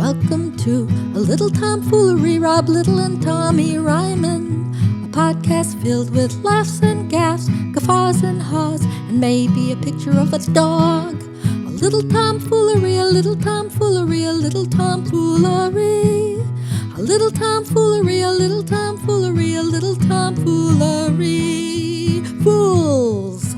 Welcome to a little tomfoolery, Rob Little and Tommy Ryman. A podcast filled with laughs and gaffs, guffaws and haws, and maybe a picture of a dog. A little tomfoolery, a little tomfoolery, a little tomfoolery. A little tomfoolery, a little tomfoolery, a little tomfoolery. Fools!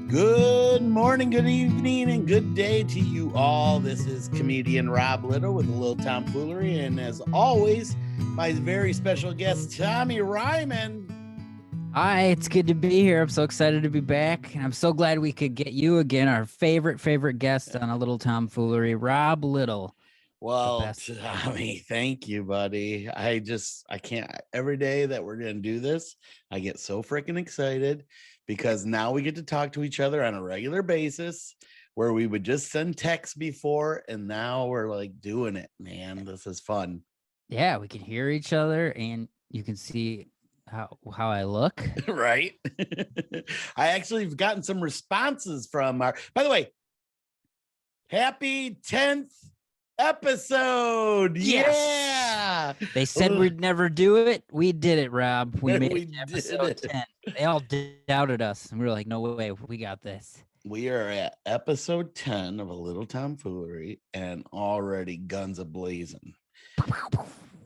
Good morning, good evening, and good day to you all. This is comedian Rob Little with a little tomfoolery, and as always, my very special guest, Tommy Ryman. Hi, it's good to be here. I'm so excited to be back, and I'm so glad we could get you again, our favorite guest on a little tomfoolery, Rob Little. Well, Tommy, thank you, buddy. I can't. Every day that we're going to do this, I get so freaking excited because now we get to talk to each other on a regular basis where we would just send texts before, and now we're like doing it, man. This is fun. Yeah, we can hear each other, and you can see how I look. Right. I actually have gotten some responses from by the way, happy 10th episode. Yes. Yeah. They said we'd never do it. We did it, Rob. We made We it to episode 10. They all doubted us, and we were like, no way, we got this. We are at episode 10 of A Little Tomfoolery, and already guns a-blazing.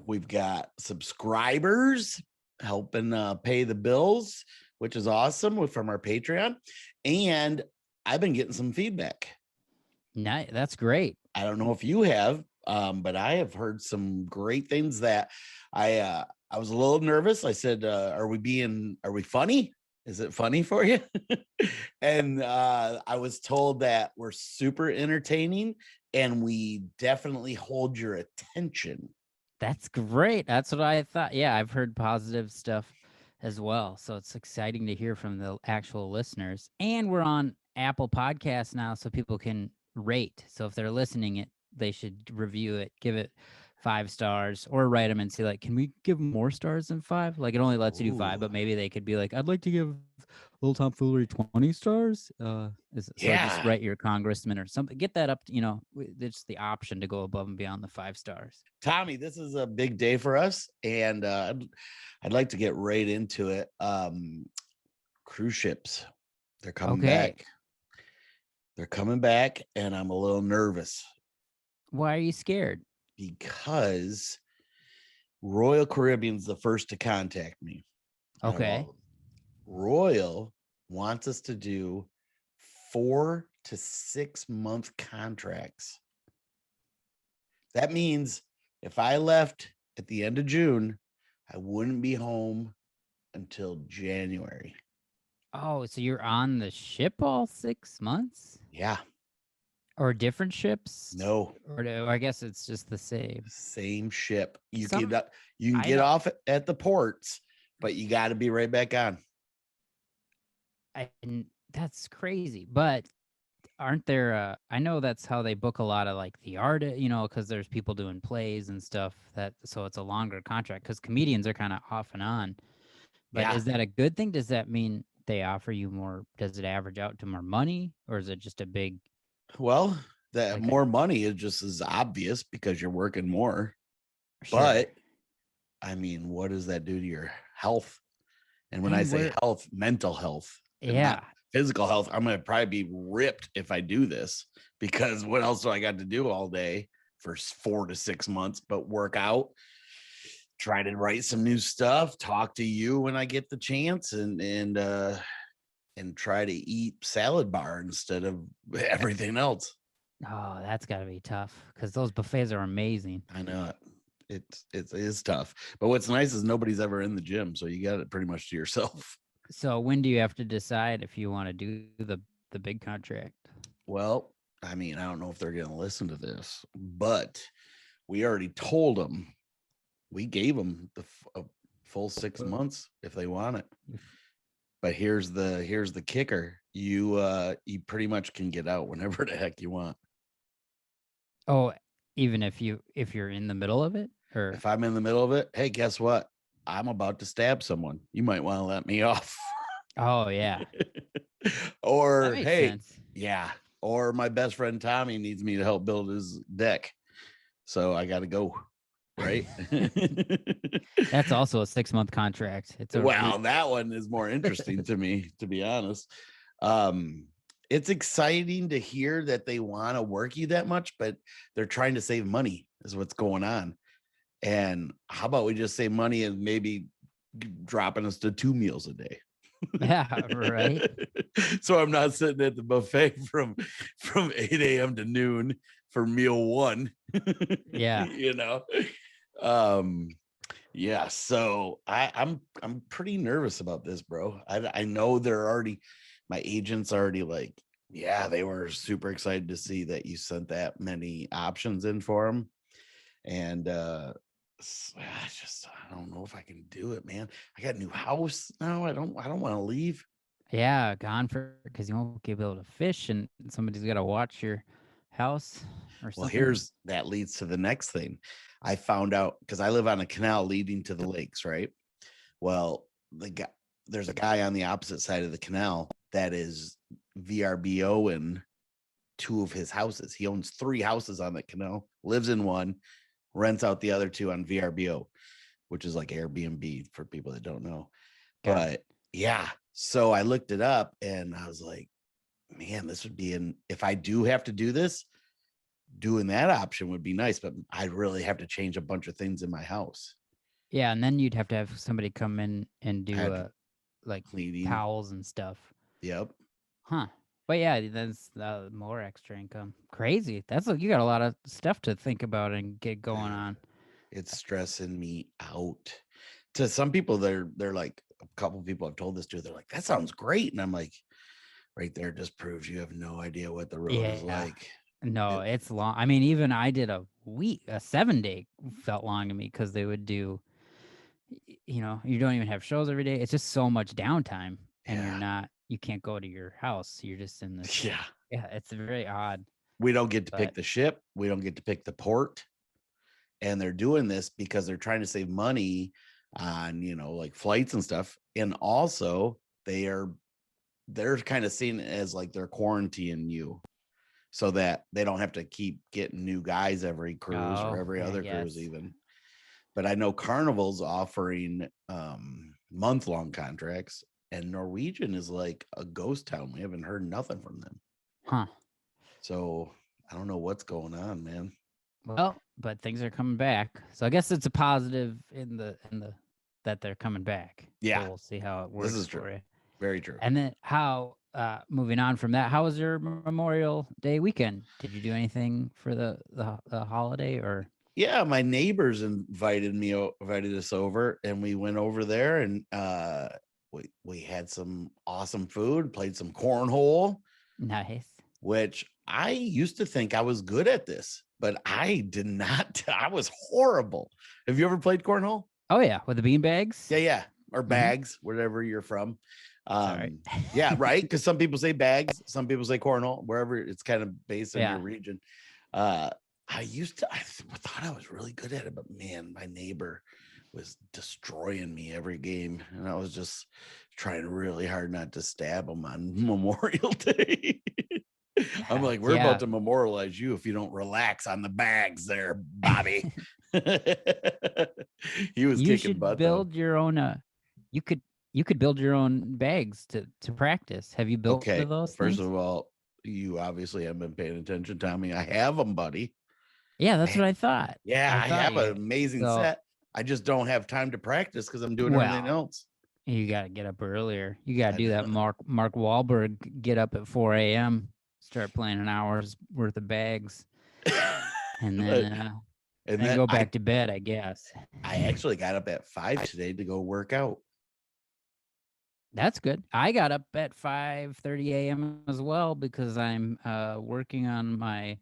We've got subscribers helping pay the bills, which is awesome, from our Patreon, and I've been getting some feedback. Nice. That's great. I don't know if you have, but I have heard some great things that I was a little nervous. I said, are we funny? Is it funny for you? And I was told that we're super entertaining and we definitely hold your attention. That's great. That's what I thought. Yeah, I've heard positive stuff as well. So it's exciting to hear from the actual listeners. And we're on Apple Podcasts now, so people can rate. So if they're listening it, they should review it, give it 5 stars, or write them and say, like, can we give more stars than 5? Like, it only lets you do 5, but maybe they could be like, I'd like to give Little Tomfoolery 20 stars. Just write your congressman or something. Get that up. It's the option to go above and beyond the 5 stars. Tommy, this is a big day for us, and I'd like to get right into it. Cruise ships, they're coming back. They're coming back, and I'm a little nervous. Why are you scared? Because Royal Caribbean's the first to contact me. Okay. Royal wants us to do 4 to 6 month contracts. That means if I left at the end of June, I wouldn't be home until January. Oh, so you're on the ship all 6 months? Yeah. Or different ships? No. Or I guess it's just the same. Same ship. You can get off at the ports, but you got to be right back on. And that's crazy. But aren't there? I know that's how they book a lot of like the art. Because there's people doing plays and stuff. So it's a longer contract. Because comedians are kind of off and on. But Is that a good thing? Does that mean they offer you more? Does it average out to more money, or is it just a big? Well, more money is just as obvious because you're working more. Sure. But I mean, what does that do to your health? And when I say health, mental health, yeah, physical health, I'm going to probably be ripped if I do this, because what else do I got to do all day for 4 to 6 months, but work out, try to write some new stuff, talk to you when I get the chance, and try to eat salad bar instead of everything else. Oh, that's got to be tough because those buffets are amazing. I know it is tough, but what's nice is nobody's ever in the gym, so you got it pretty much to yourself. So when do you have to decide if you want to do the big contract? Well, I mean, I don't know if they're going to listen to this, but we already told them. We gave them a full 6 months if they want it. But here's the kicker. You pretty much can get out whenever the heck you want. Oh, even if you're in the middle of it? Or if I'm in the middle of it, hey, guess what? I'm about to stab someone. You might want to let me off. Oh, yeah. Or that makes hey, sense. Yeah. or my best friend Tommy needs me to help build his deck. So I got to go. Right. That's also a 6-month contract. Well, that one is more interesting to me, to be honest. It's exciting to hear that they want to work you that much, but they're trying to save money is what's going on. And how about we just save money and maybe dropping us to 2 meals a day? Yeah, right. So I'm not sitting at the buffet from 8 a.m. to noon for meal 1. Yeah. You know. Yeah, so I'm pretty nervous about this, bro. I know my agent's already like, yeah, they were super excited to see that you sent that many options in for them. And I don't know if I can do it, man. I got a new house now. I don't want to leave. Yeah, gone because you won't be able to fish, and somebody's got to watch your house or Well, something. that leads to the next thing. I found out because I live on a canal leading to the lakes, right? Well, there's a guy on the opposite side of the canal that is VRBO in 2 of his houses. He owns 3 houses on the canal, lives in one, rents out the other 2 on VRBO, which is like Airbnb for people that don't know. But yeah, so I looked it up and I was like, man, this would be if I do have to do this, doing that option would be nice, but I'd really have to change a bunch of things in my house. Yeah, and then you'd have to have somebody come in and do like cleaning, towels and stuff. Yep. Huh. But yeah, that's more extra income. Crazy. You got a lot of stuff to think about and get going on. It's stressing me out. To some people, they're like, a couple people I've told this to, they're like, that sounds great. And I'm like, right there just proves you have no idea what the road is like. No, it's long. I mean, even I did a 7-day felt long to me because they would do, you don't even have shows every day. It's just so much downtime and you can't go to your house. You're just in this. Yeah. Yeah. It's very odd. We don't get to pick the ship. We don't get to pick the port. And they're doing this because they're trying to save money on, like flights and stuff. And also they're kind of seen as like they're quarantining you so that they don't have to keep getting new guys every cruise or every other cruise even. But I know Carnival's offering month-long contracts, and Norwegian is like a ghost town. We haven't heard nothing from them. Huh. So I don't know what's going on, man. Well, but things are coming back. So I guess it's a positive in the that they're coming back. Yeah. So we'll see how it works. This is true. For you. Very true. And then moving on from that, how was your Memorial Day weekend? Did you do anything for the holiday or? Yeah, my neighbors invited us over, and we went over there, and we had some awesome food, played some cornhole. Nice. Which I used to think I was good at this, but I did not. I was horrible. Have you ever played cornhole? Oh yeah, with the bean bags. Yeah, or bags, wherever you're from. Sorry. Yeah, right. Because some people say bags, some people say cornhole, wherever it's kind of based on your region. I thought I was really good at it, but man, my neighbor was destroying me every game, and I was just trying really hard not to stab him on Memorial Day. I'm like, we're about to memorialize you if you don't relax on the bags there, Bobby. He was kicking butt. Build your own. You could build your own bags to practice. Have you built those? First of all, you obviously haven't been paying attention, Tommy. I have them, buddy. Yeah, that's what I thought. Yeah, I have an amazing set. I just don't have time to practice because I'm doing everything else. You got to get up earlier. You got to do that Mark Wahlberg get up at 4 a.m., start playing an hour's worth of bags, and then go back to bed, I guess. I actually got up at 5 today to go work out. That's good. I got up at 5:30 a.m. as well because I'm working on my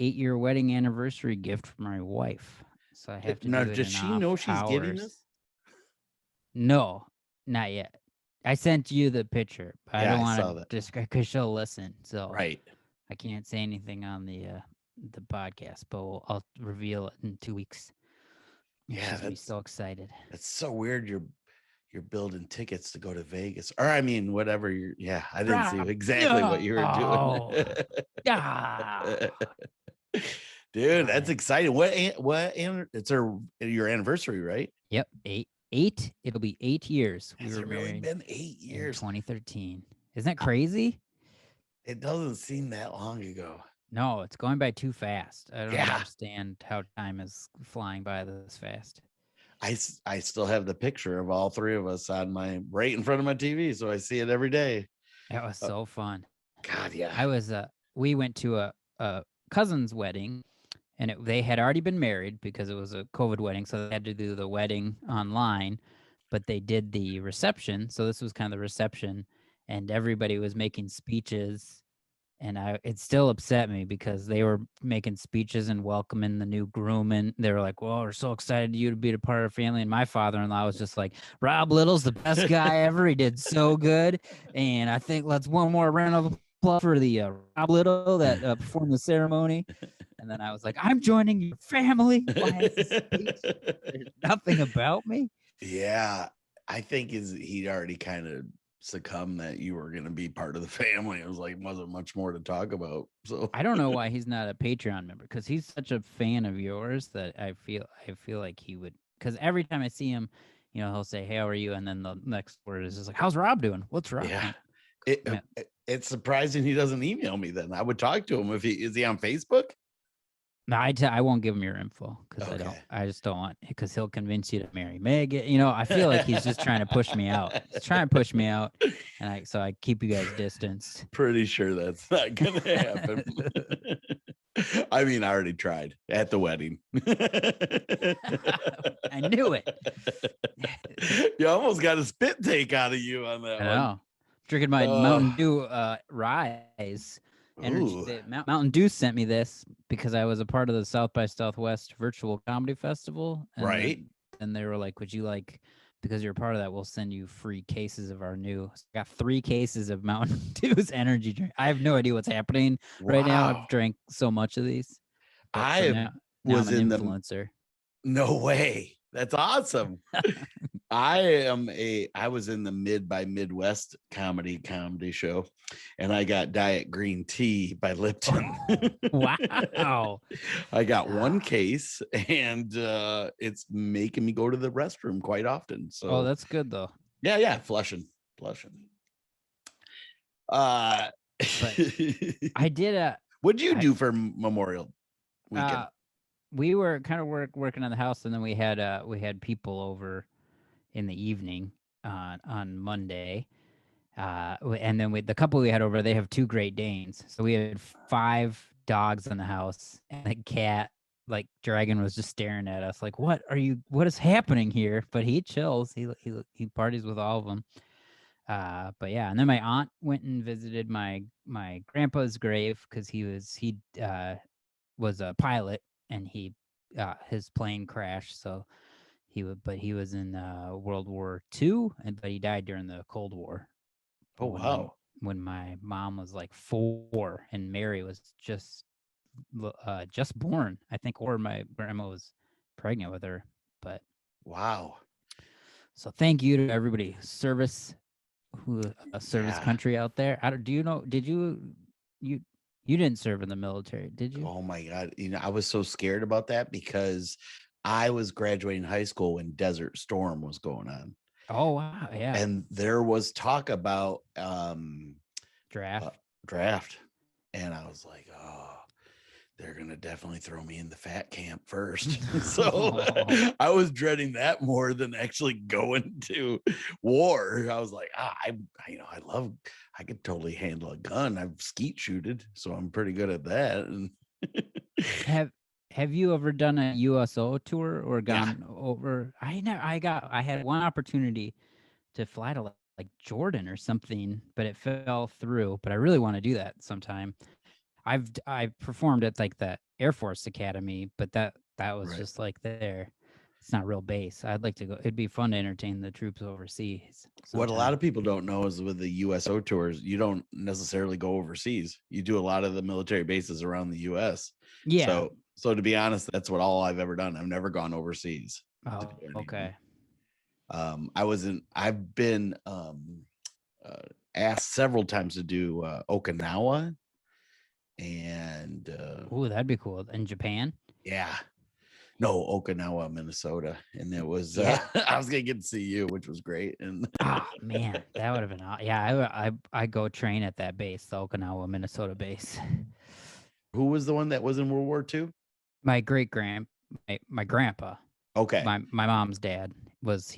8-year wedding anniversary gift for my wife. So I have to do it. Does she know she's getting this? No, not yet. I sent you the picture, but I don't want to describe because she'll listen. So right, I can't say anything on the podcast, but I'll reveal it in 2 weeks. Yeah, she's gonna be so excited. That's so weird. Your you're building tickets to go to Vegas, or I mean, whatever you're. Yeah, I didn't see Rob, exactly what you were no. doing. Ah. Dude, that's exciting. It's your anniversary, right? Yep, eight. It'll be 8 years. Has it really been 8 in years? 2013. Isn't that crazy? It doesn't seem that long ago. No, it's going by too fast. I don't Yeah. understand how time is flying by this fast. I still have the picture of all three of us on right in front of my TV, so I see it every day. That was so fun. God, yeah. I was we went to a cousin's wedding, and they had already been married because it was a COVID wedding, so they had to do the wedding online, but they did the reception. So this was kind of the reception, and everybody was making speeches. And it still upset me because they were making speeches and welcoming the new groom, and they were like, "Well, we're so excited you to be a part of our family." And my father-in-law was just like, "Rob Little's the best guy ever. He did so good, and I think let's one more round of applause for the Rob Little that performed the ceremony." And then I was like, "I'm joining your family." Why is this speech? There's nothing about me. Yeah, I think he'd already kind of succumb that you were going to be part of the family. It was like wasn't much more to talk about. So I don't know why he's not a Patreon member, because he's such a fan of yours that I feel like he would, because every time I see him, he'll say, "Hey, how are you?" And then the next word is just like, "How's Rob doing? What's Rob?" Yeah. It's surprising he doesn't email me. Then I would talk to him. Is he on Facebook? No, I won't give him your info because Okay. I just don't want, because he'll convince you to marry Megan. I feel like he's just trying to push me out. He's trying to push me out, and so I keep you guys distanced. Pretty sure that's not gonna happen. I mean, I already tried at the wedding. I knew it. You almost got a spit take out of you on that I one. know. Drinking my Mountain Dew Rise. Energy. Mountain Dew sent me this because I was a part of the South by Southwest Virtual Comedy Festival. And right. And they were like, "Would you like, because you're a part of that, we'll send you free cases of our new." So I got 3 cases of Mountain Dew's energy drink. I have no idea what's happening right now. I've drank so much of these. I was an influencer. No way. That's awesome. I was in the Mid by Midwest comedy show, and I got Diet Green Tea by Lipton. Wow. I got 1 case, and it's making me go to the restroom quite often. So that's good though. Yeah, flushing. But I did what'd you do for Memorial weekend? We were kind of working on the house, and then we had people over in the evening on Monday, and then the couple we had over, they have 2 Great Danes, so we had 5 dogs in the house, and the cat, like Dragon, was just staring at us like, what is happening here? But he chills. He parties with all of them. But yeah, and then my aunt went and visited my grandpa's grave because he was a pilot, and his plane crashed, so he was in World War II, but he died during the Cold War. Oh, wow. When my mom was like 4 and Mary was just born, I think, or my grandma was pregnant with her. But wow. So thank you to everybody service country out there. Did you didn't serve in the military, did you? Oh my God. I was so scared about that because I was graduating high school when Desert Storm was going on. Oh, wow. Yeah. And there was talk about draft. And I was like, oh, they're going to definitely throw me in the fat camp first. So I was dreading that more than actually going to war. I was like, I could totally handle a gun. I've skeet shooted, so I'm pretty good at that. And Have you ever done a USO tour or gone over? I had one opportunity to fly to like Jordan or something, but it fell through. But I really want to do that sometime. I performed at like the Air Force Academy, but that was just like there. It's not real base. I'd like to go. It'd be fun to entertain the troops overseas. What a lot of people don't know is with the USO tours, you don't necessarily go overseas. You do a lot of the military bases around the US. Yeah. So to be honest, that's all I've ever done. I've never gone overseas. Oh, okay. I've been asked several times to do Okinawa and Ooh, that'd be cool. In Japan? yeah. No, Okinawa, Minnesota. And it was Yeah. I was gonna get to see you, which was great. And Oh man, that would have been yeah. I go train at that base, the Okinawa, Minnesota base. who was the one that was in World War II? My my grandpa, Okay. my mom's dad was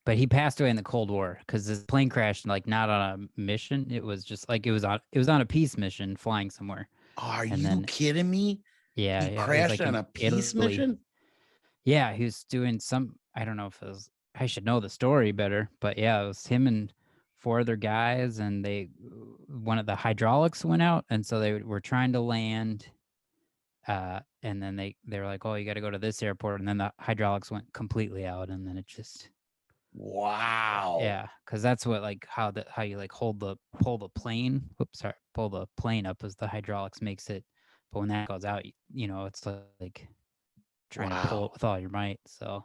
but he passed away in the Cold War because his plane crashed like not on a mission. It was just like it was on a peace mission flying somewhere. Are And you then kidding me? yeah, He it was crashed like on in a peace Italy. mission? Yeah, he was doing some. I don't know if it was. I should know the story better, but yeah, it was him and four other guys, and one of the hydraulics went out, and so they were trying to land. And then they were like, "Oh, you got to go to this airport," and then the hydraulics went completely out, and then it just Wow. yeah, because that's what like how you like pull the plane. Whoops, sorry, pull the plane up as the hydraulics makes it, but when that goes out, it's like trying to pull it with all your might. So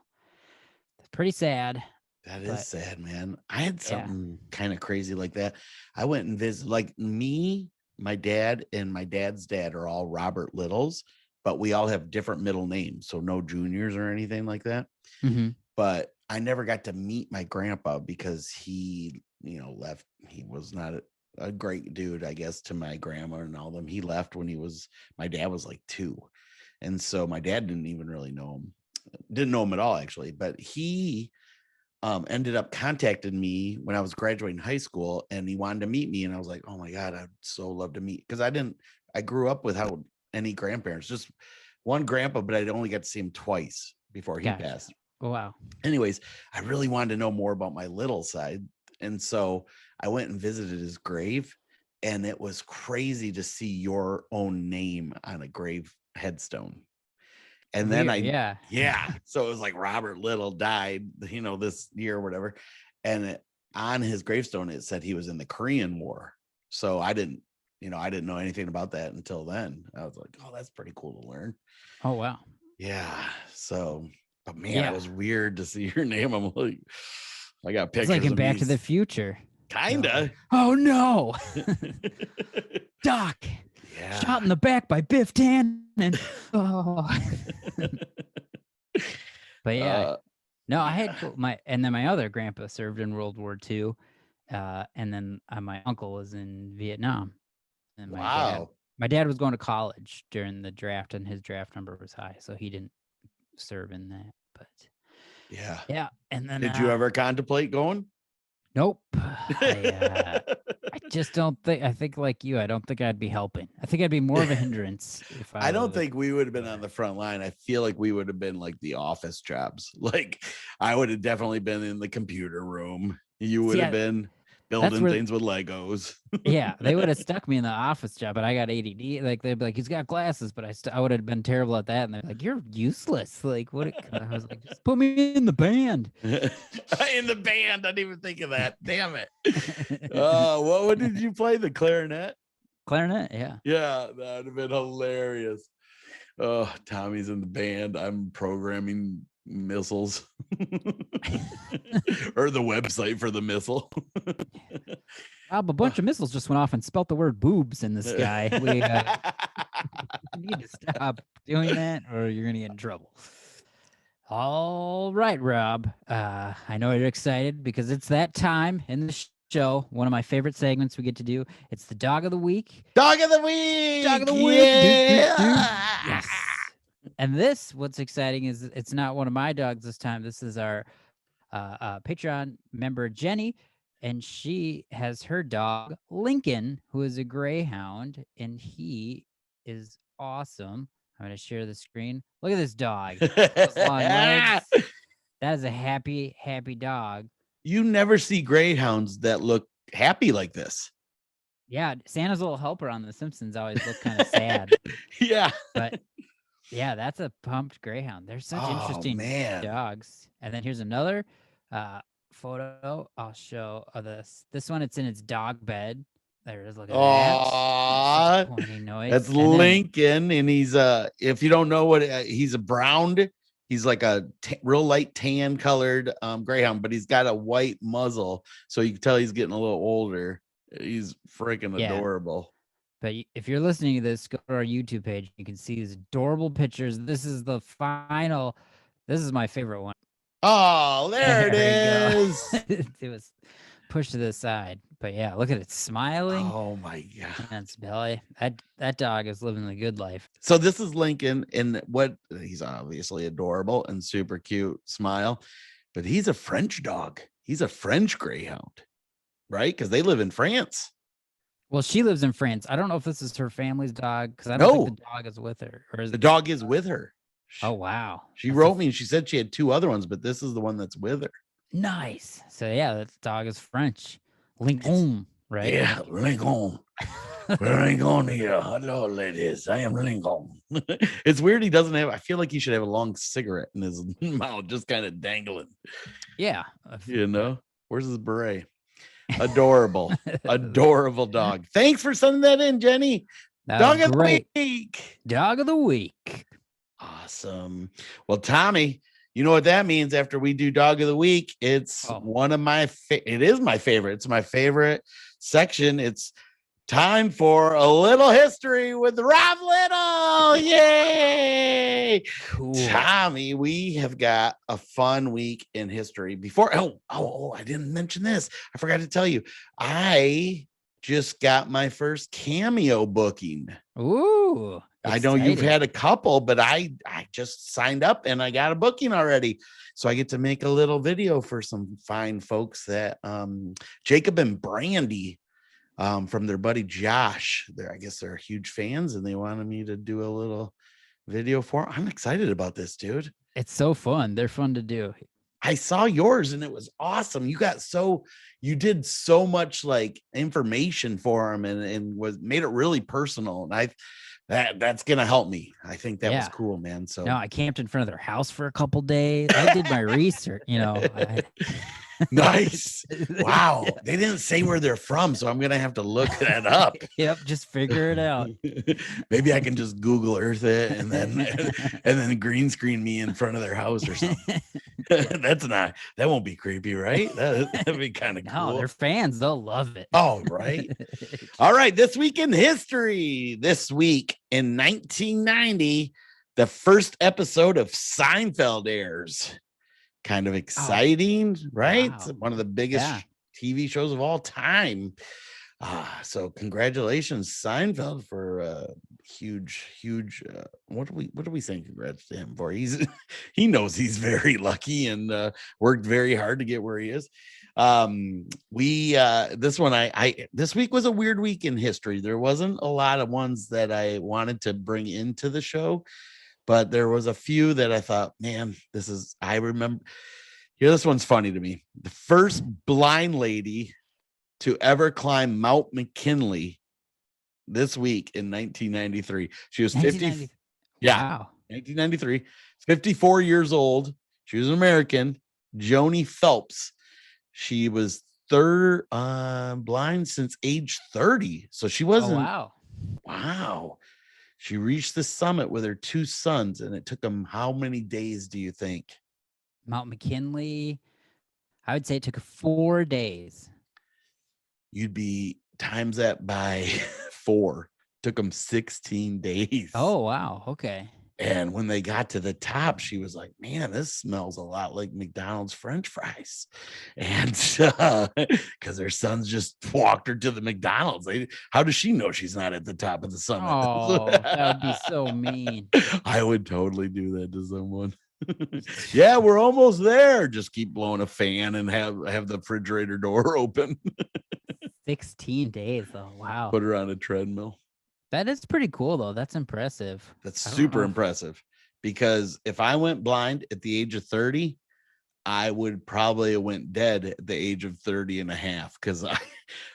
it's pretty sad. That is But sad, man. I had yeah. something kind of crazy like that. I went and visited, like me, my dad, and my dad's dad are all Robert Littles, but we all have different middle names. So no juniors or anything like that. Mhm. But I never got to meet my grandpa because he, left. He was not a great dude, I guess, to my grandma and all them. He left when my dad was like 2. And so my dad didn't even really know him. Didn't know him at all, actually. But he ended up contacting me when I was graduating high school, and he wanted to meet me. And I was like, oh my God, I'd so love to meet. Because I grew up without any grandparents, just one grandpa, but I'd only got to see him twice before he passed. Oh, wow. Anyways, I really wanted to know more about my little side. And so I went and visited his grave, and it was crazy to see your own name on a grave headstone. And then so it was like Robert Little died, this year or whatever. And on his gravestone, it said he was in the Korean War. So I didn't know anything about that until then. I was like, oh, that's pretty cool to learn. Oh, wow. Yeah. So, but man, it was weird to see your name. I'm like, I got pictures. It's like in of Back to the Future. Kinda. Oh no. Doc. Yeah. Shot in the back by Biff Tannen. Oh. But yeah. No, I had my other grandpa served in World War II. And then my uncle was in Vietnam. And my dad was going to college during the draft, and his draft number was high, so he didn't serve in that. But yeah. And then did you ever contemplate going? Nope. I just don't think. I think like you, I don't think I'd be helping. I think I'd be more of a hindrance. I don't think we would have been on the front line. I feel like we would have been like the office jobs. Like I would have definitely been in the computer room. You would have been building things with Legos. Yeah, they would have stuck me in the office job, but I got ADD. Like they'd be like, he's got glasses, but I would have been terrible at that. And they're like, you're useless. Like what? I was like, just put me in the band. In the band, I didn't even think of that. Damn it. What did you play? The clarinet? Clarinet, yeah. Yeah, that would have been hilarious. Oh, Tommy's in the band. I'm programming missiles. Or the website for the missile. A bunch of missiles just went off and spelt the word boobs in the sky. We need to stop doing that, or you're gonna get in trouble. All right, Rob. I know you're excited because it's that time in the show. One of my favorite segments we get to do. It's the Dog of the Week. Dog of the Week. Dog of the Week. Yeah. Yes. And what's exciting is it's not one of my dogs this time. This is our Patreon member, Jenny, and she has her dog, Lincoln, who is a greyhound, and he is awesome. I'm going to share the screen. Look at this dog. Those long legs. That is a happy, happy dog. You never see greyhounds that look happy like this. Yeah, Santa's little helper on The Simpsons always looked kind of sad. Yeah. But yeah, that's a pumped greyhound. They're such interesting dogs. And then here's another photo I'll show of this. This one, it's in its dog bed. There it is. Look at that. Pointing noise. That's Lincoln, and he's if you don't know what he's a brown He's like a real light tan colored greyhound, but he's got a white muzzle, so you can tell he's getting a little older. He's freaking adorable. But if you're listening to this, go to our YouTube page. You can see these adorable pictures. This is the final. This is my favorite one. Oh, there it is. It was pushed to the side. But yeah, look at it smiling. Oh my God. And its belly. That dog is living the good life. So this is Lincoln, and he's obviously adorable and super cute smile, but he's a French dog. He's a French greyhound, right? Because they live in France. Well, she lives in France. I don't know if this is her family's dog because I don't think the dog is with her. Or the dog is with her. Oh, wow. She wrote me and she said she had 2 other ones, but this is the one that's with her. Nice. So yeah, that dog is French. Lincoln, right? Yeah, Lincoln. Lincoln here. Hello, ladies. I am Lincoln. It's weird he doesn't have, I feel like he should have a long cigarette in his mouth, just kind of dangling. Yeah. You know? Where's his beret? Adorable. Adorable dog. Thanks for sending that in, Jenny. Dog of the week. Dog of the week. Awesome. Well, Tommy, you know what that means after we do dog of the week? It's one of my it is my favorite. It's my favorite section. It's time for a little history with Rob Little. Yay! Cool. Tommy, we have got a fun week in history. Before I didn't mention this. I forgot to tell you. I just got my first cameo booking. Ooh. I know you've had a couple, but I just signed up and I got a booking already. So I get to make a little video for some fine folks that Jacob and Brandy from their buddy Josh. I guess they're huge fans and they wanted me to do a little video for them. I'm excited about this, dude. It's so fun. They're fun to do. I saw yours and it was awesome. You did so much like information for them and made it really personal. And that's gonna help me. I think that was cool, man. So no, I camped in front of their house for a couple days. I did my research, Nice. Wow. Yeah. They didn't say where they're from, so I'm gonna have to look that up. Yep, just figure it out. Maybe I can just Google Earth it and then green screen me in front of their house or something. That won't be creepy, right? That'd be kind of cool. No, they're fans. They'll love it. Oh, right. All right. This week in history. This week in 1990, the first episode of Seinfeld airs. Kind of exciting, right? Wow. One of the biggest TV shows of all time. So congratulations, Seinfeld, for huge. What do we say congrats to him for? He knows he's very lucky and worked very hard to get where he is. This week was a weird week in history. There wasn't a lot of ones that I wanted to bring into the show, but there was a few that I thought, man, I remember. Here, this one's funny to me. The first blind lady to ever climb Mount McKinley this week in 1993. She was 50. Yeah. Wow. 1993. 54 years old. She was an American. Joni Phelps. She was blind since age 30. So she wasn't. Oh, wow. She reached the summit with her 2 sons, and it took them how many days do you think? Mount McKinley, I would say it took 4 days. You'd be times that by 4. Took them 16 days. Oh, wow. Okay. And when they got to the top, she was like, man, this smells a lot like McDonald's French fries. And because her sons just walked her to the McDonald's. How does she know she's not at the top of the summit? Oh, that would be so mean. I would totally do that to someone. Yeah, we're almost there. Just keep blowing a fan and have the refrigerator door open. 16 days, though. Wow. Put her on a treadmill. That is pretty cool, though. That's impressive. That's super impressive, because if I went blind at the age of 30, I would probably have went dead at the age of 30 and a half. Because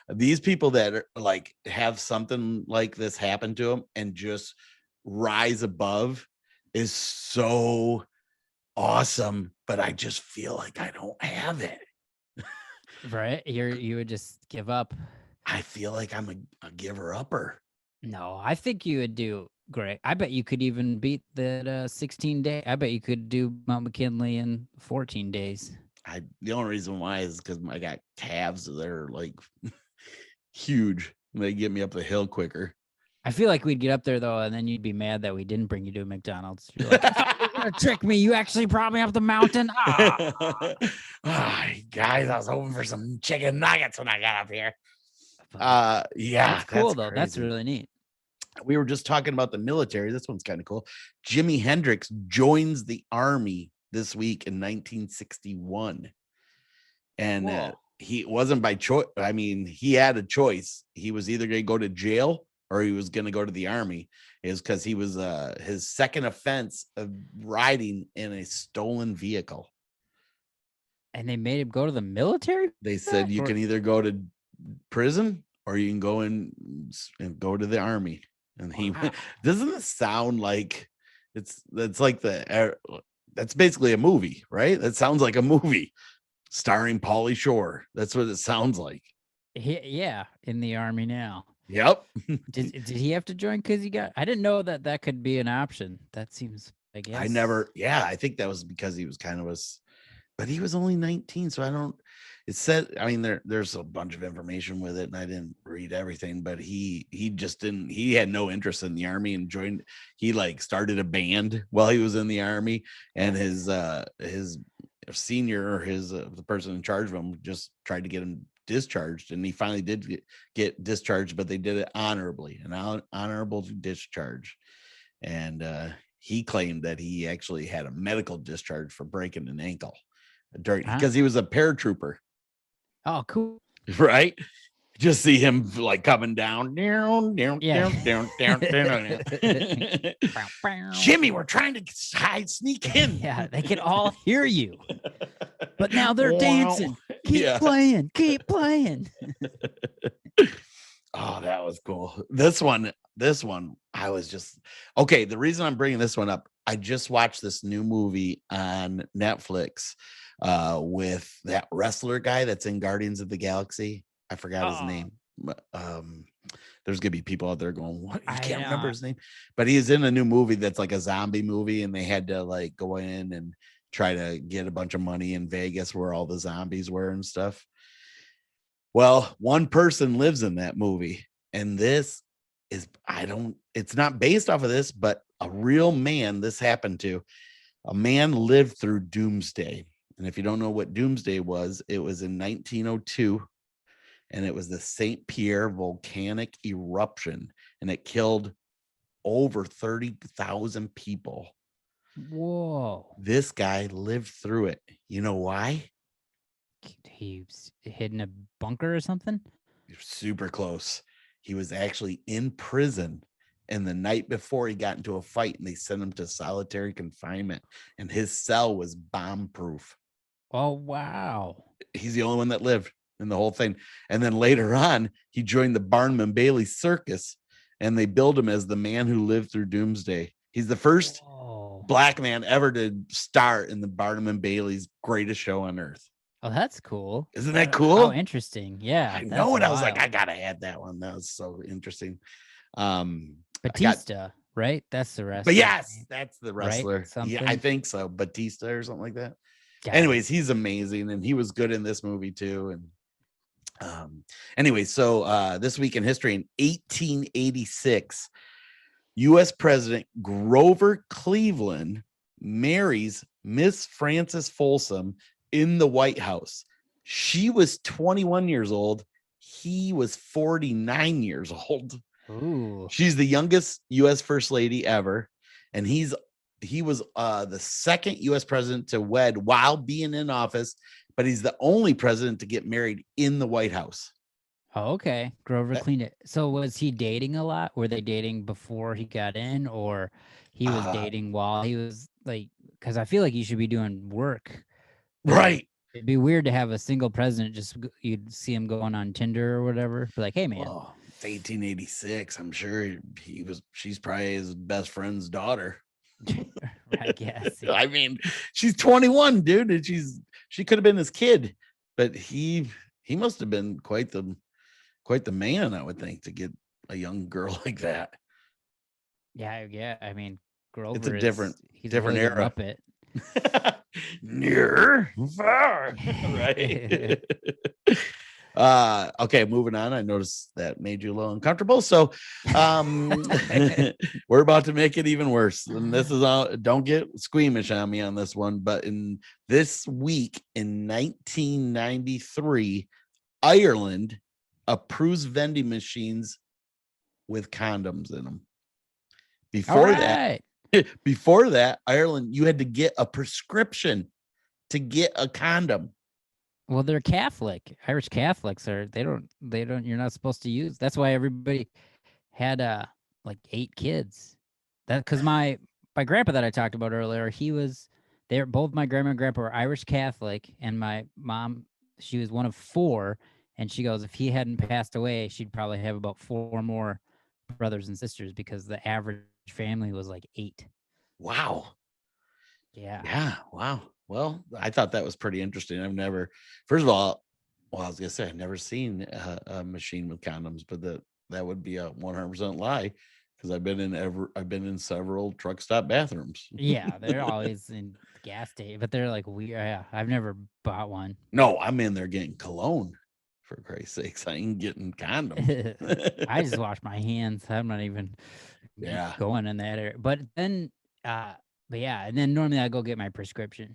these people that are like have something like this happen to them and just rise above is so awesome. But I just feel like I don't have it. Right? You would just give up. I feel like I'm a giver upper. No, I think you would do Great. I bet you could even beat that 16 day. I bet you could do Mount McKinley in 14 days. The only reason why is because I got calves that are like huge. They get me up the hill quicker. I feel like we'd get up there though, and then you'd be mad that we didn't bring you to a McDonald's. You're like, I thought you were gonna trick me. You actually brought me up the mountain. Guys, I was hoping for some chicken nuggets when I got up here. But Yeah, that's cool though. crazy. That's really neat. We were just talking about the military. This one's kind of cool. Jimi Hendrix joins the army this week in 1961. And he wasn't by choice. I mean, he had a choice. He was either going to go to jail or he was going to go to the army. Is because he was his second offense of riding in a stolen vehicle. And they made him go to the military? They said you can either go to prison or you can go in and go to the army. And he doesn't it sound like that's like that's basically a movie, right? That sounds like a movie starring Pauly Shore. That's what it sounds like. Yeah, in the army now. Yep. Did he have to join because he got? I didn't know that could be an option. That seems, I guess. I think that was because he was kind of but he was only 19, so I don't. It said, I mean, there's a bunch of information with it, and I didn't read everything, but he just didn't. He had no interest in the army and joined. He like started a band while he was in the army, and his senior or the person in charge of him just tried to get him discharged, and he finally did get discharged, but they did it honorably, an honorable discharge. And he claimed that he actually had a medical discharge for breaking an ankle because he was a paratrooper. Oh, cool. Right? Just see him like coming down. Jimmy, we're trying to sneak in. Yeah, they can all hear you. But now they're dancing. Keep playing. Oh, that was cool. This one, I was just okay. The reason I'm bringing this one up, I just watched this new movie on Netflix with that wrestler guy that's in Guardians of the Galaxy. I forgot his name. There's gonna be people out there going, "What? I can't remember his name." But he's in a new movie that's like a zombie movie, and they had to like go in and try to get a bunch of money in Vegas where all the zombies were and stuff. Well, one person lives in that movie, and this is it's not based off of this, but a real man this happened to. A man lived through Doomsday. And if you don't know what Doomsday was, it was in 1902, and it was the St. Pierre volcanic eruption, and it killed over 30,000 people. Whoa. This guy lived through it. You know why? He's hid in a bunker or something? You're super close. He was actually in prison, and the night before he got into a fight, and they sent him to solitary confinement, and his cell was bomb-proof. Oh, wow. He's the only one that lived in the whole thing. And then later on, he joined the Barnum and Bailey Circus, and they billed him as the man who lived through Doomsday. He's the first black man ever to star in the Barnum and Bailey's Greatest Show on Earth. Oh, that's cool. Isn't that cool? Oh, interesting. Yeah. I know it. I was like, I gotta add that one. That was so interesting. Batista, right? That's the wrestler. But yes, that's the wrestler. Right? Yeah, I think so. Batista or something like that. Yeah. Anyways, he's amazing, and he was good in this movie too. And anyway, so this week in history, in 1886, U.S. President Grover Cleveland marries Miss Frances Folsom in the White House. She was 21 years old. He was 49 years old. Ooh. She's the youngest U.S. First Lady ever, and he was the second U.S. president to wed while being in office, but he's the only president to get married in the White House. Oh, okay. Grover cleaned it. So was he dating a lot? Were they dating before he got in, or he was dating while he was like, because I feel like you should be doing work. Right. It'd be weird to have a single president, just you'd see him going on Tinder or whatever. Be like, hey, man. Oh, it's 1886. I'm sure she's probably his best friend's daughter. I guess. Yeah. I mean, she's 21, dude, and she could have been his kid, but he must have been quite the man, I would think, to get a young girl like that. Yeah. I mean, Grover It's a different he's different really era. the Near far, Muppet. right? Okay, moving on. I noticed that made you a little uncomfortable, so we're about to make it even worse. And this is all, don't get squeamish on me on this one, but in this week in 1993, Ireland approves vending machines with condoms in them. All right. Before that, Ireland, you had to get a prescription to get a condom. Well, they're Catholic. Irish Catholics they don't you're not supposed to use. That's why everybody had like 8 kids. That cuz my grandpa that I talked about earlier, they're both my grandma and grandpa were Irish Catholic, and my mom, she was one of 4, and she goes, if he hadn't passed away, she'd probably have about 4 more brothers and sisters because the average family was like 8. Wow. Yeah. Yeah. Wow. Well, I thought that was pretty interesting. First of all, I was gonna say I've never seen a machine with condoms, but that would be a 100% lie, because I've been in several truck stop bathrooms. Yeah, they're always in gas station, but they're like weird. Yeah, I've never bought one. No, I'm in there getting cologne. For Christ's sakes, I ain't getting condom. I just wash my hands. I'm not even going in that area. But then and then normally I go get my prescription.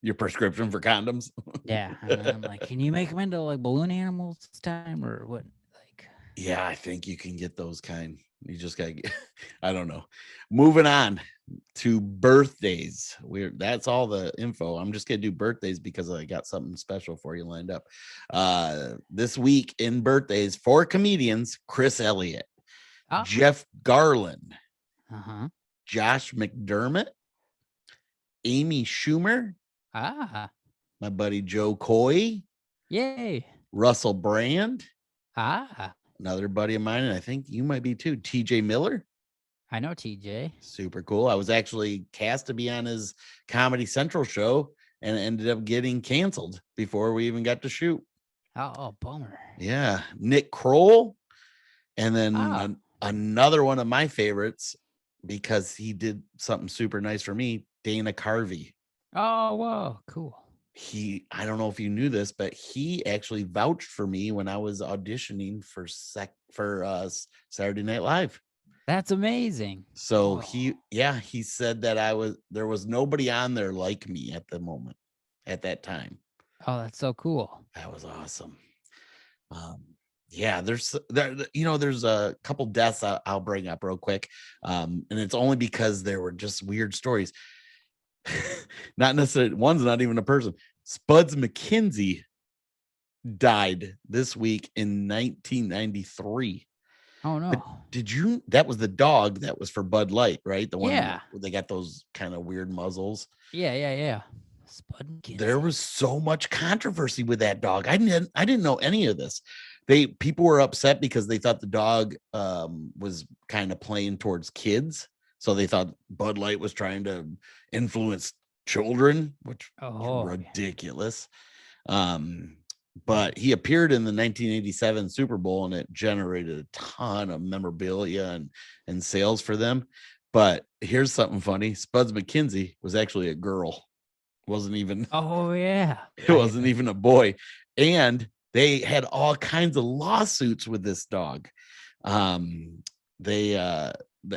Your prescription for condoms? Yeah. And I'm like, can you make them into like balloon animals this time or what? Like, yeah, I think you can get those kind. You just gotta get, I don't know. Moving on to birthdays. That's all the info. I'm just gonna do birthdays because I got something special for you lined up. This week in birthdays for comedians: Chris Elliott, Jeff Garlin, Josh McDermott, Amy Schumer, my buddy Joe Coy, yay, Russell Brand, another buddy of mine, and I think you might be too, TJ Miller. I know TJ. Super cool. I was actually cast to be on his Comedy Central show and it ended up getting canceled before we even got to shoot. Oh, bummer. Yeah. Nick Kroll. And then another one of my favorites, because he did something super nice for me, Dana Carvey. Oh, whoa, cool. I don't know if you knew this, but he actually vouched for me when I was auditioning for Saturday Night Live. That's amazing. So he said that there was nobody on there like me at the moment, at that time. Oh, that's so cool. That was awesome. There's a couple deaths I'll bring up real quick. And it's only because there were just weird stories. Not necessarily, one's not even a person. Spuds McKenzie died this week in 1993. Oh no. But that was the dog that was for Bud Light, right? The one where they got those kind of weird muzzles. Yeah. Spud McKenzie. There was so much controversy with that dog. I didn't know any of this. People were upset because they thought the dog was kind of playing towards kids. So they thought Bud Light was trying to influence children, which is ridiculous. But he appeared in the 1987 Super Bowl and it generated a ton of memorabilia and sales for them. But here's something funny. Spuds McKenzie was actually a girl. Wasn't even. Oh, yeah. It wasn't even a boy. And they had all kinds of lawsuits with this dog. The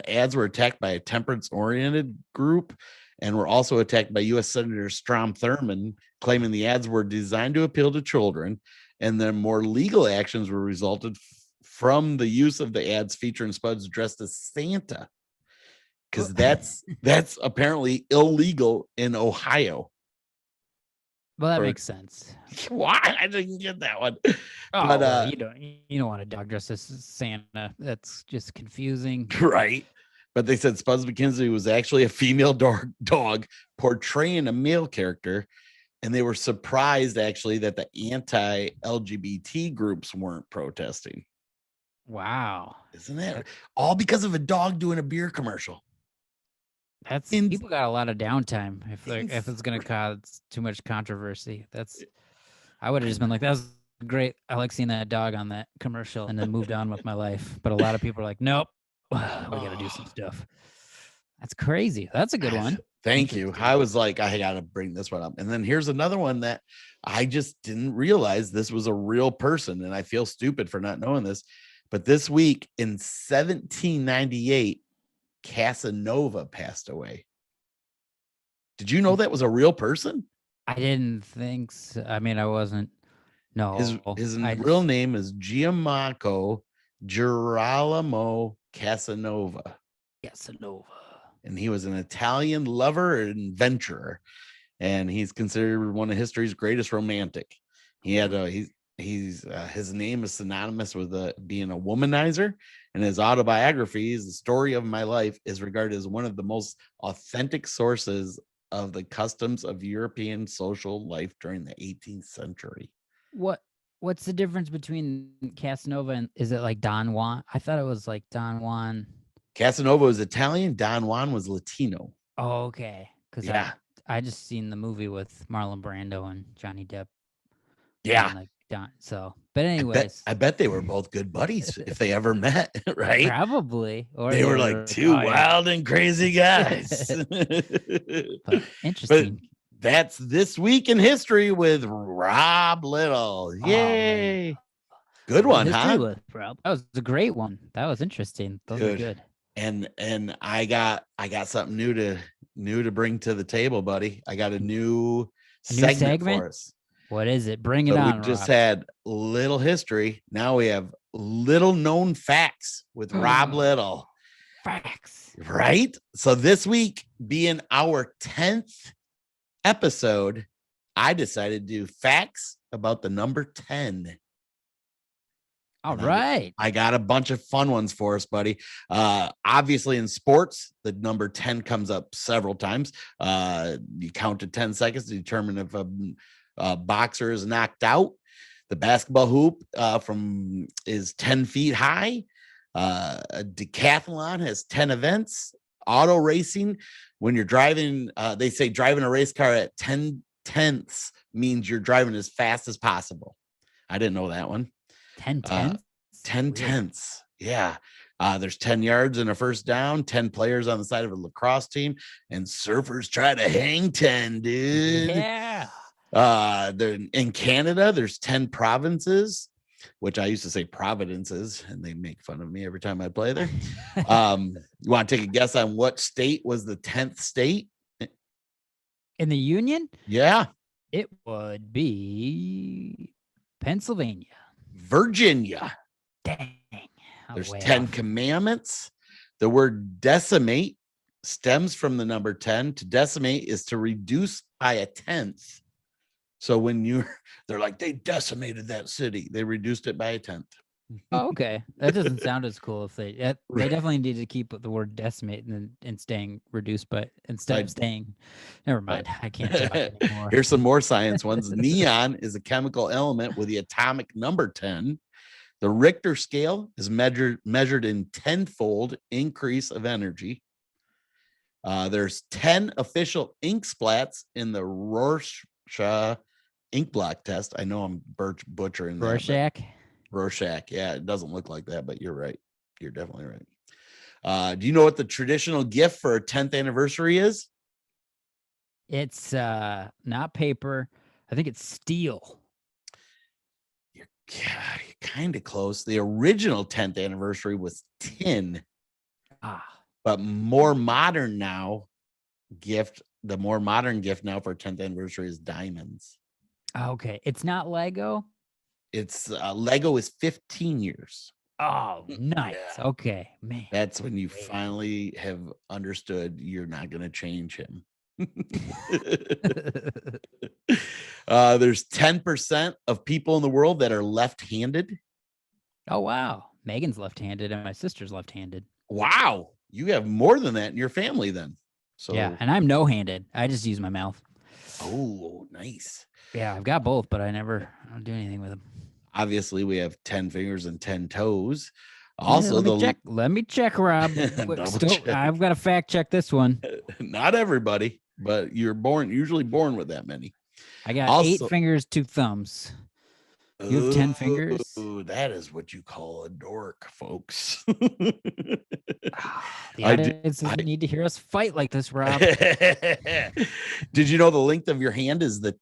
ads were attacked by a temperance-oriented group and were also attacked by U.S. Senator Strom Thurmond, claiming the ads were designed to appeal to children. And then more legal actions were resulted from the use of the ads featuring Spuds dressed as Santa, because that's apparently illegal in Ohio. Well, that makes sense. Why? I didn't get that one. Oh, but, you don't want a dog dressed as Santa. That's just confusing. Right. But they said Spuds McKenzie was actually a female dog portraying a male character. And they were surprised, actually, that the anti-LGBT groups weren't protesting. Wow. Isn't that all because of a dog doing a beer commercial? People got a lot of downtime if it's going to cause too much controversy. I would have just been like, that was great. I like seeing that dog on that commercial and then moved on with my life. But a lot of people are like, nope, We got to do some stuff. That's crazy. That's a good one. Thank you. I was like, I got to bring this one up. And then here's another one that I just didn't realize this was a real person. And I feel stupid for not knowing this. But this week in 1798, Casanova passed away. Did you know that was a real person? I didn't think so. I mean, I wasn't. No. His real name is Gianmarco Girolamo Casanova. Casanova. And he was an Italian lover and adventurer. And he's considered one of history's greatest romantic. He had his name is synonymous with being a womanizer, and his autobiography, The Story of My Life, is regarded as one of the most authentic sources of the customs of European social life during the 18th century. What's the difference between Casanova and is it like Don Juan? I thought it was like Don Juan. Casanova was Italian. Don Juan was Latino. Oh, okay. Because I just seen the movie with Marlon Brando and Johnny Depp. Yeah. And like Don. So, but anyways, I bet they were both good buddies if they ever met, right? Probably. Or they were like two wild and crazy guys. But interesting. But that's this week in history with Rob Little. Yay! Oh, good one, huh? That was a great one. That was interesting. Those are good. And I got something new to bring to the table, buddy. I got a new segment for us. What is it? Bring it on. We just had little history. Now we have little known facts with Rob Little. Facts. Right? So this week being our 10th episode, I decided to do facts about the number 10. All right. I got a bunch of fun ones for us, buddy. Obviously in sports, the number 10 comes up several times. You count to 10 seconds to determine if a boxer is knocked out. The basketball hoop is 10 feet high. A decathlon has 10 events. Auto racing, when you're driving, they say driving a race car at 10 tenths means you're driving as fast as possible. I didn't know that one. 10 tenths? 10 tenths. Yeah. There's 10 yards and a first down, 10 players on the side of a lacrosse team, and surfers try to hang 10, dude. Yeah. In Canada, there's 10 provinces, which I used to say providences, and they make fun of me every time I play there. You want to take a guess on what state was the 10th state? In the Union? Yeah. It would be Pennsylvania. Virginia. Dang. There's 10 commandments. The word decimate stems from the number 10. To decimate is to reduce by a tenth. So when they're like, they decimated that city, they reduced it by a tenth. Oh, okay. That doesn't sound as cool if they definitely need to keep the word decimate and staying reduced, but instead of staying, never mind. I can't talk anymore. Here's some more science ones. Neon is a chemical element with the atomic number 10. The Richter scale is measured in tenfold increase of energy. There's 10 official ink splats in the Rorschach ink block test. I know I'm butchering that. Rorschach. Yeah, it doesn't look like that, but you're right. You're definitely right. Do you know what the traditional gift for a 10th anniversary is? It's not paper. I think it's steel. You're kind of close. The original 10th anniversary was tin. But more modern now the more modern gift now for 10th anniversary is diamonds. Okay. It's not Lego. It's Lego is 15 years. Oh, nice. Yeah. Okay, man. That's when you finally have understood you're not going to change him. There's 10% of people in the world that are left-handed. Oh, wow. Megan's left-handed and my sister's left-handed. Wow. You have more than that in your family then. So yeah, and I'm no-handed. I just use my mouth. Oh, nice. Yeah, I've got both, but I don't do anything with them. Obviously, we have 10 fingers and 10 toes. Also, let me check, Rob. I've got to fact check this one. Not everybody, but you're usually born with that many. I got 8 fingers, 2 thumbs. You have 10 fingers? Ooh, that is what you call a dork, folks. The I do. audience doesn't need to hear us fight like this, Rob. Did you know the length of your hand is a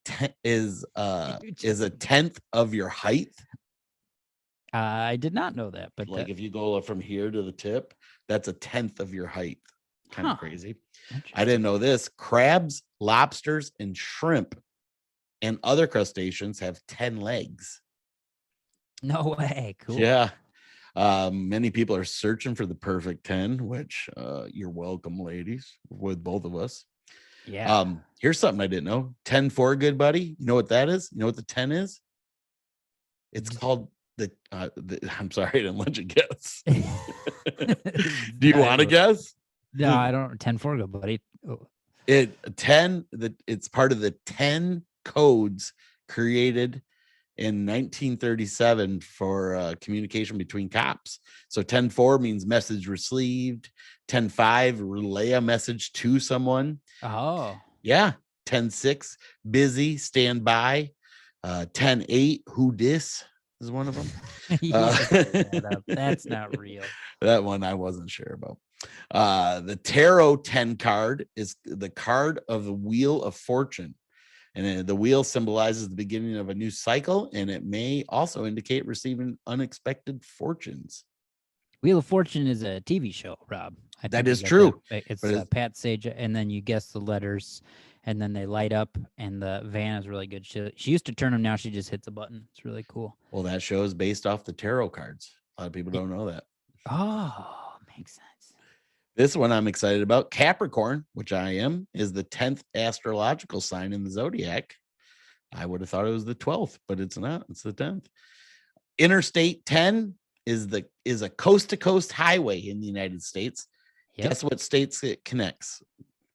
tenth of your height? I did not know that, but Like if you go from here to the tip, that's a tenth of your height. Kind of crazy. I didn't know this. Crabs, lobsters, and shrimp and other crustaceans have 10 legs. No way. Cool. Yeah. Many people are searching for the perfect 10, which you're welcome, ladies, with both of us. Yeah. Here's something I didn't know. 10-4, good buddy. You know what that is? You know what the 10 is? It's called I'm sorry, I didn't let you guess. Do you want to guess? No, I don't. 10-4, good buddy. Oh. It's part of the 10 codes created in 1937 for communication between cops. So 10-4 means message received. 10-5, relay a message to someone. Oh. Yeah. 10-6, busy, stand by. 10-8, who dis is one of them. That's not real. That one I wasn't sure about. The Tarot 10 card is the card of the Wheel of Fortune. And the wheel symbolizes the beginning of a new cycle, and it may also indicate receiving unexpected fortunes. Wheel of Fortune is a TV show, Rob. That is true. It's Pat Sage, and then you guess the letters, and then they light up, and the van is really good. She used to turn them, now she just hits a button. It's really cool. Well, that show is based off the tarot cards. A lot of people don't know that. Oh, makes sense. This one I'm excited about. Capricorn, which I am, is the 10th astrological sign in the zodiac. I would have thought it was the 12th, but it's not. It's the 10th. Interstate 10 is a coast-to-coast highway in the United States. Yep. Guess what states it connects?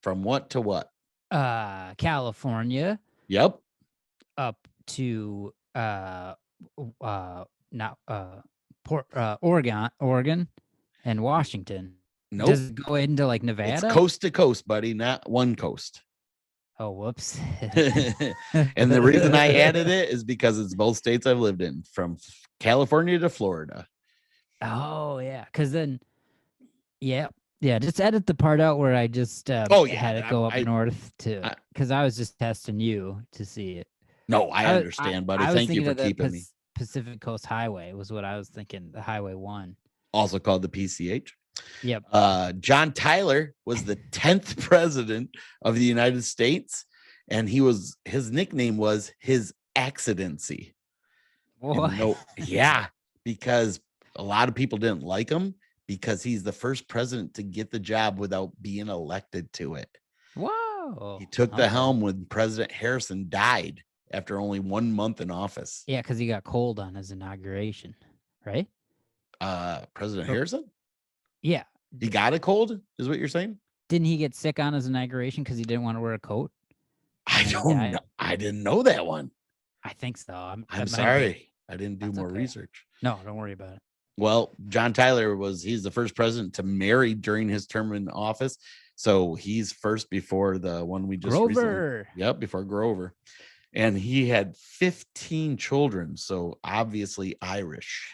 From what to what? California. Yep. Up to Oregon, and Washington. Nope. Does it go into like Nevada? It's coast to coast, buddy, not one coast. Oh, whoops. And the reason I added it is because it's both states I've lived in, from California to Florida. Oh, yeah. Because then, yeah, just edit the part out where I just had it go up north to, because I was just testing you to see it. No, I understand, buddy. Thank you for keeping me. Pacific Coast Highway was what I was thinking, the Highway 1. Also called the PCH. Yep. John Tyler was the 10th president of the United States, and his nickname was his accidency. Yeah, because a lot of people didn't like him because he's the first president to get the job without being elected to it. Whoa. He took the helm when President Harrison died after only 1 month in office. Yeah, because he got cold on his inauguration, right? President Harrison? Yeah. He got a cold, is what you're saying? Didn't he get sick on his inauguration because he didn't want to wear a coat? I don't know. I didn't know that one. I think so. I'm sorry. I didn't do more research. No, don't worry about it. Well, John Tyler he's the first president to marry during his term in office. So he's first before the one we just Grover. Before Grover. And he had 15 children. So obviously Irish.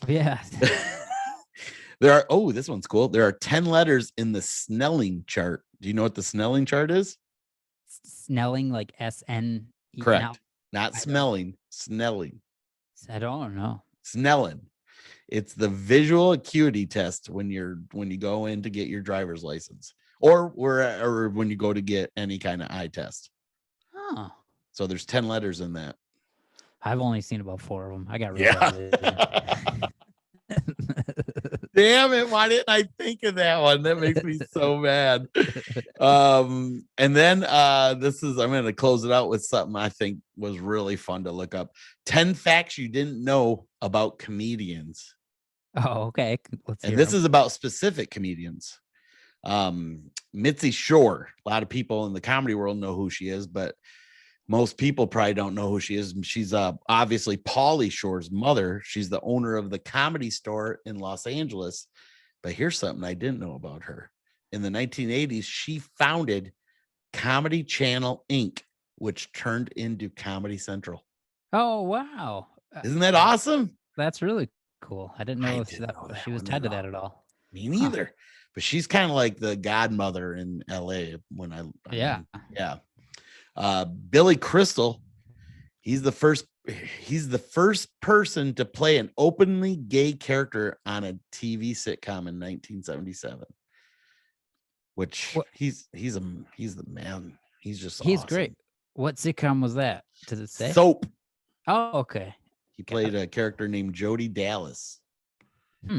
Yeah. This one's cool. There are 10 letters in the Snelling chart. Do you know what the Snelling chart is? Snelling, like SN. Correct. Not smelling, Snelling. I don't know. Snelling. It's the visual acuity test when you go in to get your driver's license, or when you go to get any kind of eye test. Oh. So there's 10 letters in that. I've only seen about 4 of them. I got rid of it. Damn it, why didn't I think of that one? That makes me so mad. And then I'm going to close it out with something I think was really fun to look up. 10 facts you didn't know about comedians. Oh, okay. And this is about specific comedians. Mitzi Shore. A lot of people in the comedy world know who she is, but most people probably don't know who she is. She's obviously Pauly Shore's mother. She's the owner of the Comedy Store in Los Angeles. But here's something I didn't know about her. In the 1980s, she founded Comedy Channel Inc., which turned into Comedy Central. Oh, wow. Isn't that awesome? That's really cool. I didn't know, didn't know that she was one tied to at that all. at all. Me neither. But she's kind of like the godmother in LA when Yeah. Billy Crystal, he's the first person to play an openly gay character on a TV sitcom in 1977. Which he's the man. He's just He's awesome. great. What sitcom was that? Does it say? Soap. Oh, okay. He played a character named Jody Dallas. Hmm.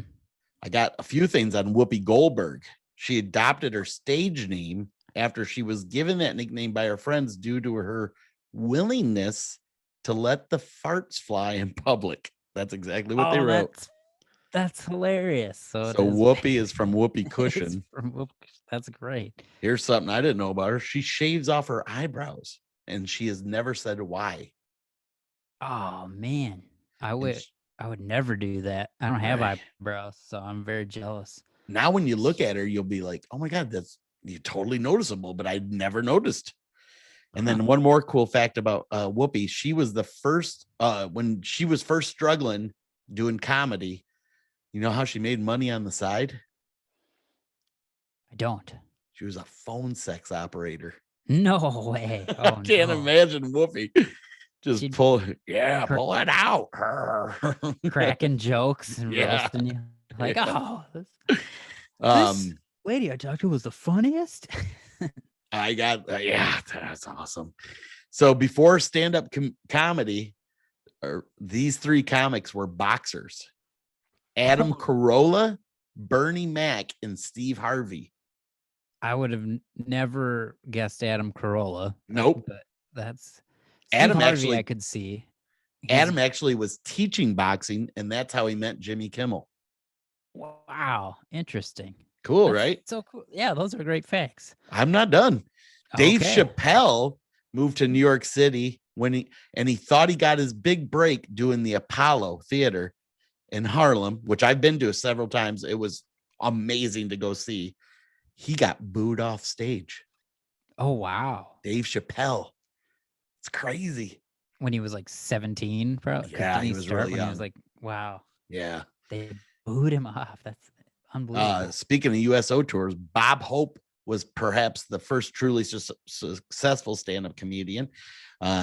I got a few things on Whoopi Goldberg. She adopted her stage name after she was given that nickname by her friends due to her willingness to let the farts fly in public. That's exactly what they wrote. That's hilarious. So Whoopi is from Whoopi Cushion. That's great. Here's something I didn't know about her. She shaves off her eyebrows, and she has never said why. Oh man, I would never do that. I don't have eyebrows, so I'm very jealous. Now, when you look at her, you'll be like, "Oh my God, you're totally noticeable," but I'd never noticed. And then one more cool fact about Whoopi: she was the first when she was first struggling doing comedy. You know how she made money on the side? I don't. She was a phone sex operator. No way. Oh, I can't imagine Whoopi just She'd pull it out. Cracking jokes and roasting you. Like, this lady I talked to was the funniest. I got, that's awesome. So before stand-up comedy, these three comics were boxers: Adam Carolla, Bernie Mac, and Steve Harvey. I would have never guessed Adam Carolla. Nope. But that's Adam Harvey, actually, I could see. Adam actually was teaching boxing, and that's how he met Jimmy Kimmel. Wow. Interesting. Cool, right? So cool. Yeah, those are great facts. I'm not done. Dave Chappelle moved to New York City he thought he got his big break doing the Apollo Theater in Harlem, which I've been to several times. It was amazing to go see. He got booed off stage. Oh, wow. Dave Chappelle. It's crazy. When he was like 17, probably. Yeah, he was really young. He was like, wow. Yeah. They booed him off. That's unbelievable. Speaking of USO tours, Bob Hope was perhaps the first truly successful stand-up comedian.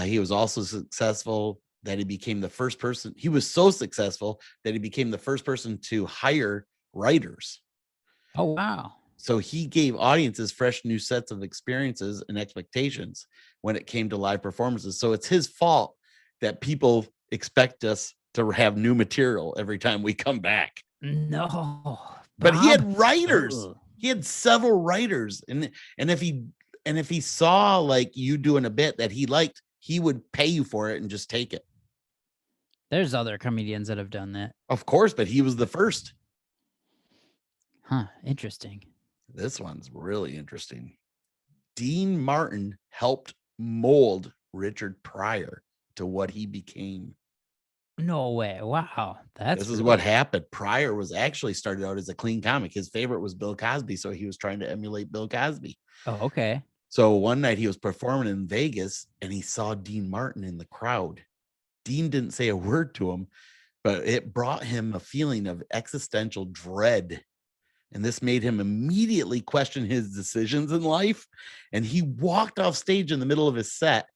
He was also successful that he became the first person. He was so successful that he became the first person to hire writers. Oh, wow. So he gave audiences fresh new sets of experiences and expectations when it came to live performances. So it's his fault that people expect us to have new material every time we come back. No. But he had writers. He had several writers. And if he saw like you doing a bit that he liked, he would pay you for it and just take it. There's other comedians that have done that. Of course, but he was the first. Huh. Interesting. This one's really interesting. Dean Martin helped mold Richard Pryor to what he became. No way. Wow. This is what happened. Pryor was actually started out as a clean comic. His favorite was Bill Cosby, so he was trying to emulate Bill Cosby. Oh, okay. So one night he was performing in Vegas and he saw Dean Martin in the crowd. Dean didn't say a word to him, but it brought him a feeling of existential dread. And this made him immediately question his decisions in life. And he walked off stage in the middle of his set.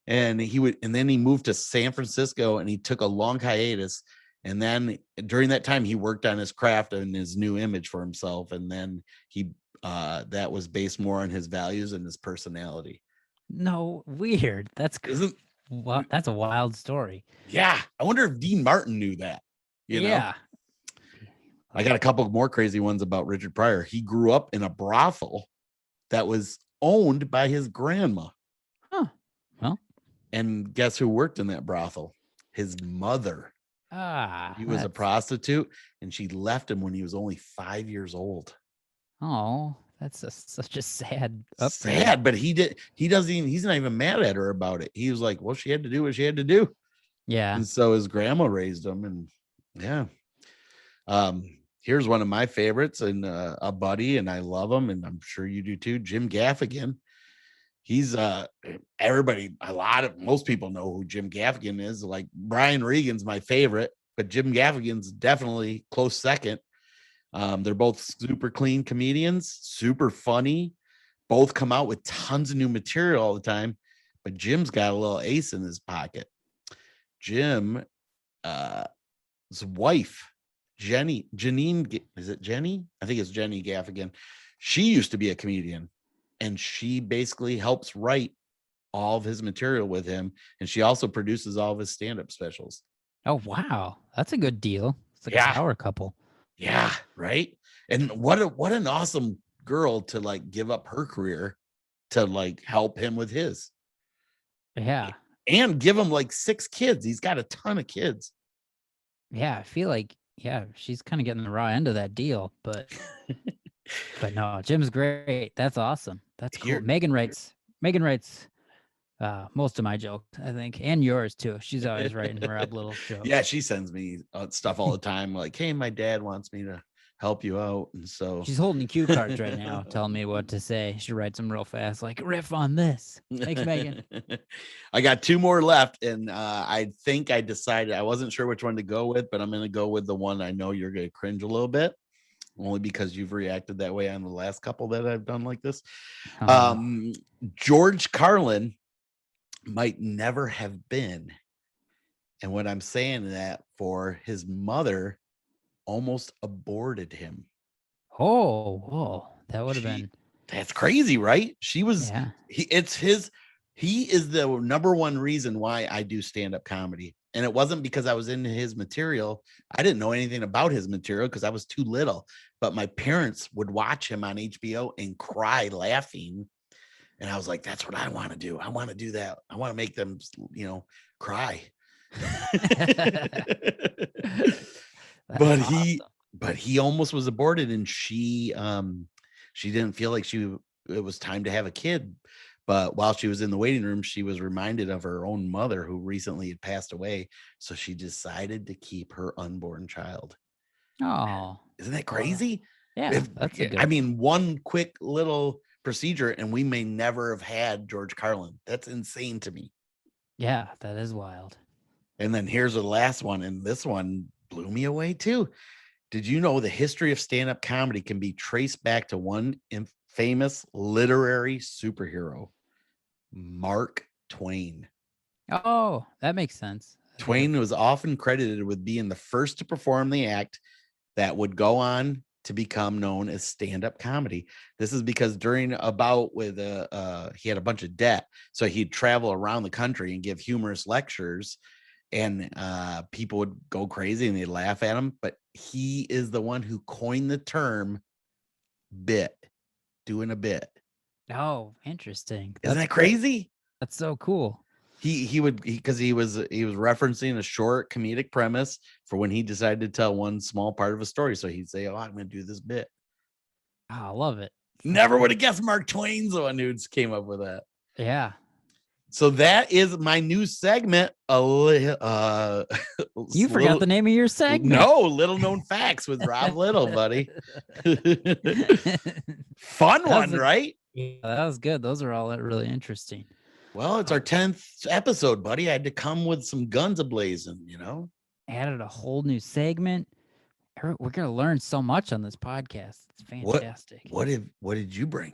And then he moved to San Francisco and he took a long hiatus. And then during that time, he worked on his craft and his new image for himself. And then that was based more on his values and his personality. No, weird. That's a wild story. Yeah. I wonder if Dean Martin knew that. You know? I got a couple more crazy ones about Richard Pryor. He grew up in a brothel that was owned by his grandma. Huh. Well. And guess who worked in that brothel? His mother. He was a prostitute, and she left him when he was only 5 years old. Oh, that's such a sad. Sad, but he's not even mad at her about it. He was like, well, she had to do what she had to do. Yeah. And so his grandma raised him, and yeah. Here's one of my favorites and a buddy, and I love him, and I'm sure you do too. Jim Gaffigan. He's everybody, most people know who Jim Gaffigan is. Like Brian Regan's my favorite, but Jim Gaffigan's definitely close second. They're both super clean comedians, super funny, both come out with tons of new material all the time, but Jim's got a little ace in his pocket. Jim his wife, Janine, is it Jenny? I think it's Jenny Gaffigan. She used to be a comedian, and she basically helps write all of his material with him, and she also produces all of his stand-up specials. Oh wow, that's a good deal. It's like a power couple. Yeah, right. And what an awesome girl to like give up her career to like help him with his. Yeah. And give him like 6 kids. He's got a ton of kids. Yeah, I feel like she's kind of getting the raw end of that deal, but no, Jim's great. That's awesome. That's cool. Megan writes most of my jokes, I think, and yours too. She's always writing Rob Little jokes. Yeah, she sends me stuff all the time. Like, hey, my dad wants me to help you out, and so she's holding cue cards right now, telling me what to say. She writes them real fast, like riff on this. Thanks, Megan. I got 2 more left, and I think I decided I wasn't sure which one to go with, but I'm going to go with the one I know you're going to cringe a little bit, only because you've reacted that way on the last couple that I've done like this. George Carlin might never have been, and what I'm saying that for, his mother almost aborted him. Oh, whoa, that would have been. That's crazy, right? She was. Yeah. He is the number one reason why I do stand-up comedy, and it wasn't because I was into his material. I didn't know anything about his material because I was too little. But my parents would watch him on HBO and cry laughing, and I was like, "That's what I want to do. I want to do that. I want to make them, cry." But he almost was aborted, and she didn't feel like it was time to have a kid. But while she was in the waiting room, she was reminded of her own mother, who recently had passed away. So she decided to keep her unborn child. Oh, isn't that crazy? Yeah, that's a good. One quick little procedure, and we may never have had George Carlin. That's insane to me. Yeah, that is wild. And then here's the last one, and this one blew me away too. Did you know the history of stand-up comedy can be traced back to one famous literary superhero, Mark Twain? Oh, that makes sense. Twain was often credited with being the first to perform the act that would go on to become known as stand-up comedy. This is because during a bout with he had a bunch of debt, so he'd travel around the country and give humorous lectures, and people would go crazy and they'd laugh at him. But he is the one who coined the term bit, doing a bit. Oh, interesting. Isn't that crazy? That's so cool. He was referencing a short comedic premise for when he decided to tell one small part of a story. So he'd say, "Oh, I'm going to do this bit." Oh, I love it. Never would have guessed Mark Twain's the one who came up with that. Yeah. So that is my new segment. You forgot the name of your segment. No, Little Known Facts with Rob Little, buddy. Fun one, right? Yeah, that was good. Those are all really interesting. Well, it's our 10th episode, buddy. I had to come with some guns ablazing, Added a whole new segment. We're going to learn so much on this podcast. It's fantastic. What did you bring?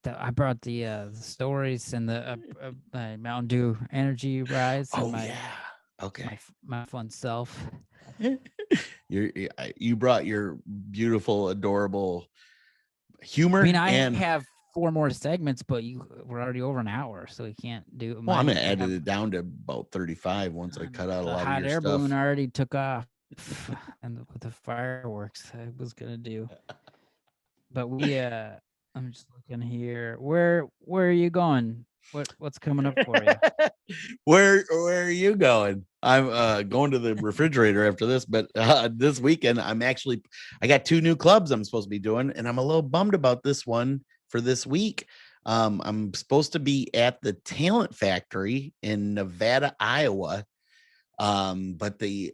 I brought the stories and the Mountain Dew Energy Rise. Oh, yeah. Okay. My fun self. You brought your beautiful, adorable humor. I mean, I have 4 more segments, but we're already over an hour, so we can't do. Well, I'm gonna edit it down to about 35 once I cut out a lot of your stuff. Hot air balloon already took off, and with the fireworks I was gonna do. But I'm just looking here. Where are you going? What's coming up for you? Where are you going? I'm going to the refrigerator after this, but this weekend I got 2 new clubs I'm supposed to be doing, and I'm a little bummed about this one for this week. I'm supposed to be at the Talent Factory in Nevada, Iowa. But they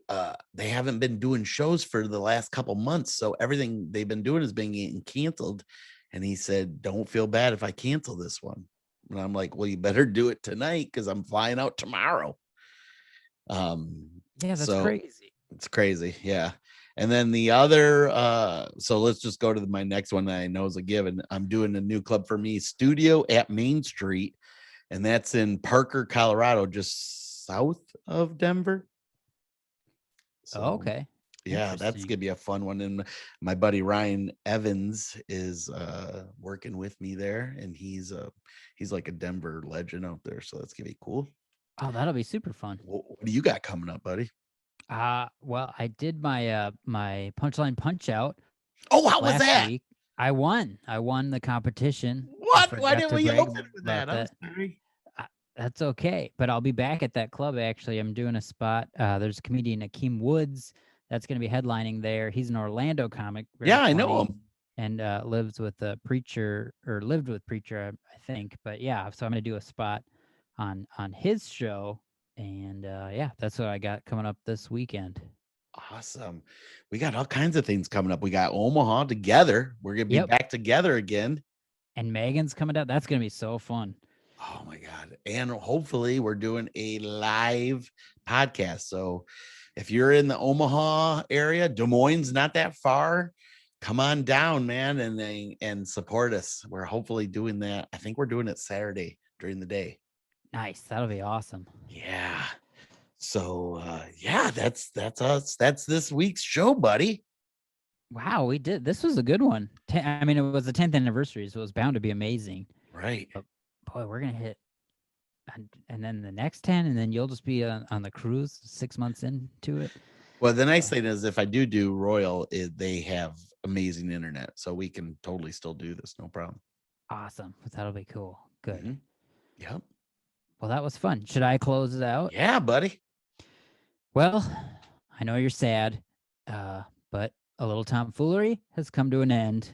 haven't been doing shows for the last couple months, so everything they've been doing is being canceled. And he said, "Don't feel bad if I cancel this one." And I'm like, well, you better do it tonight because I'm flying out tomorrow. Yeah, that's so crazy. It's crazy. Yeah. And then the other, so let's just go to my next one that I know is a given. I'm doing a new Club for Me studio at Main Street, and that's in Parker, Colorado, just south of Denver. So, Okay. yeah, that's Interesting. gonna be a fun one. And my buddy Ryan Evans is working with me there, and he's like a Denver legend out there. So that's gonna be cool. Oh, that'll be super fun. What do you got coming up, buddy? Well, I did my my punchline punch out Oh, how was last that? week. I won the competition. I What? Why forgot didn't to we brag open with about that? I'm that. sorry. That's okay, but I'll be back at that club. Actually, I'm doing a spot. There's a comedian, Akeem Woods, that's going to be headlining there. He's an Orlando comic. Very Yeah, I know funny, him. and lives with a preacher, or lived with preacher, I think. But yeah, so I'm going to do a spot on his show, and yeah, that's what I got coming up this weekend. Awesome. We got all kinds of things coming up. We got Omaha together. We're gonna be Yep. back together again. And Megan's coming out. That's going to be so fun. Oh my God. And hopefully we're doing a live podcast. So if you're in the Omaha area, Des Moines, not that far, come on down, man, and support us. We're hopefully doing that. I think we're doing it Saturday during the day. Nice. That'll be awesome. Yeah. So yeah, that's us. That's this week's show, buddy. Wow, we did. This was a good one. I mean, it was the 10th anniversary, so it was bound to be amazing. Right. But boy, we're gonna hit, and then the next 10, and then you'll just be on the cruise 6 months into it. Well, the nice thing is if I do Royal, they have amazing internet, so we can totally still do this, no problem. Awesome. That'll be cool. Good. Mhm. Yep. Well, that was fun. Should I close it out? Yeah, buddy. Well, I know you're sad, but a little tomfoolery has come to an end.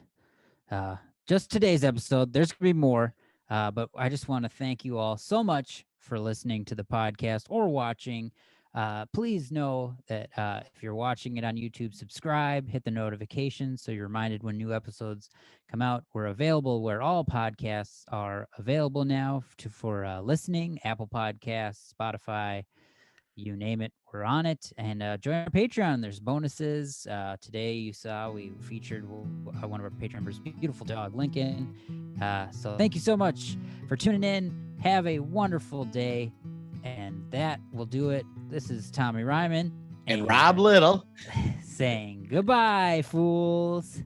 Just today's episode. There's gonna be more, but I just want to thank you all so much for listening to the podcast or watching. Please know that if you're watching it on YouTube, subscribe, hit the notifications so you're reminded when new episodes come out. We're available where all podcasts are available now for listening: Apple Podcasts, Spotify, you name it, we're on it. And join our Patreon. There's bonuses. Today you saw we featured one of our Patreon members, beautiful dog Lincoln. So thank you so much for tuning in. Have a wonderful day, and that will do it. This is Tommy Ryman and Rob Little saying goodbye, fools.